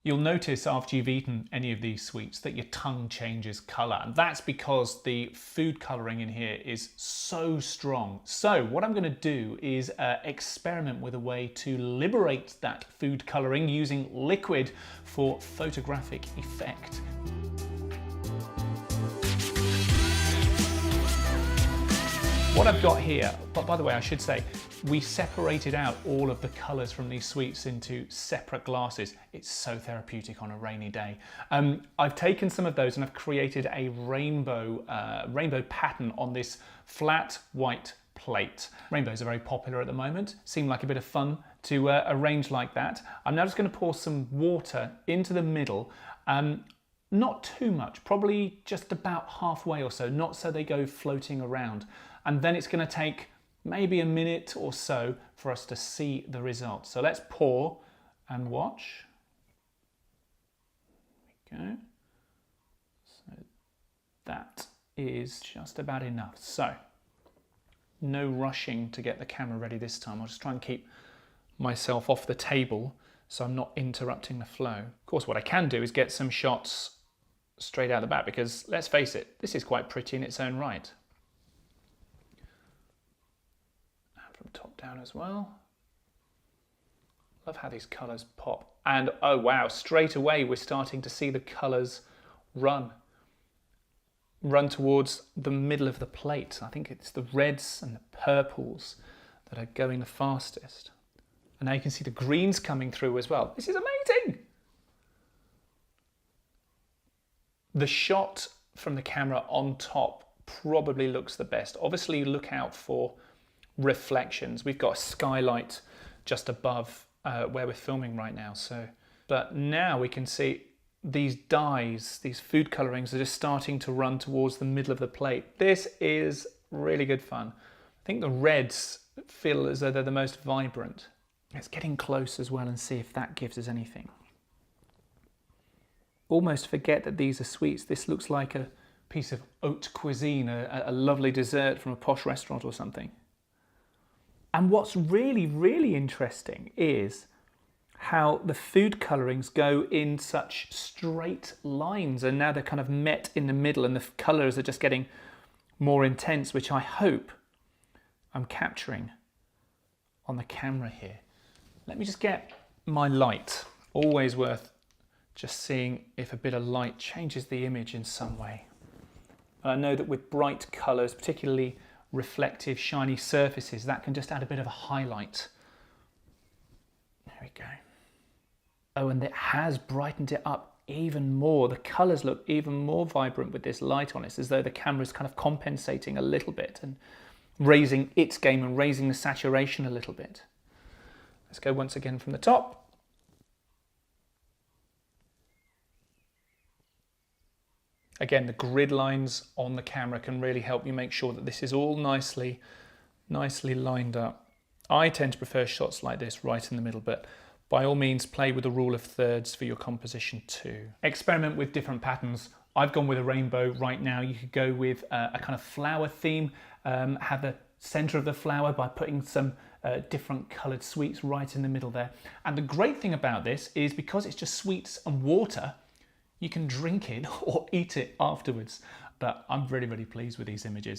You'll notice after you've eaten any of these sweets that your tongue changes colour, and that's because the food colouring in here is so strong. So what I'm going to do is experiment with a way to liberate that food colouring using liquid for photographic effect. What I've got here, but by the way, I should say, we separated out all of the colours from these sweets into separate glasses. It's so therapeutic on a rainy day. I've taken some of those and I've created a rainbow pattern on this flat white plate. Rainbows are very popular at the moment. Seem like a bit of fun to arrange like that. I'm now just going to pour some water into the middle. Not too much, probably just about halfway or so, not so they go floating around. And then it's going to take maybe a minute or so for us to see the results. So let's pour and watch. There we go. So that is just about enough. So no rushing to get the camera ready this time. I'll just try and keep myself off the table so I'm not interrupting the flow. Of course, what I can do is get some shots straight out the back, because let's face it, this is quite pretty in its own right. From top down as well. Love how these colours pop. And oh wow, straight away we're starting to see the colours run towards the middle of the plate. I think it's the reds and the purples that are going the fastest. And now you can see the greens coming through as well. This is amazing! The shot from the camera on top probably looks the best. Obviously look out for reflections. We've got a skylight just above where we're filming right now. But now we can see these dyes, these food colorings are just starting to run towards the middle of the plate. This is really good fun. I think the reds feel as though they're the most vibrant. Let's get in close as well and see if that gives us anything. Almost forget that these are sweets. This looks like a piece of haute cuisine, a lovely dessert from a posh restaurant or something. And what's really, really interesting is how the food colorings go in such straight lines, and now they're kind of met in the middle and the colors are just getting more intense, which I hope I'm capturing on the camera here. Let me just get my light. Always worth just seeing if a bit of light changes the image in some way. I know that with bright colors, particularly reflective, shiny surfaces, that can just add a bit of a highlight. There we go. Oh, and it has brightened it up even more. The colours look even more vibrant with this light on it. It's as though the camera's kind of compensating a little bit and raising its game and raising the saturation a little bit. Let's go once again from the top. Again, the grid lines on the camera can really help you make sure that this is all nicely lined up. I tend to prefer shots like this right in the middle, but by all means play with the rule of thirds for your composition too. Experiment with different patterns. I've gone with a rainbow right now. You could go with a kind of flower theme, have the center of the flower by putting some different colored sweets right in the middle there. And the great thing about this is because it's just sweets and water, you can drink it or eat it afterwards. But I'm really, really pleased with these images.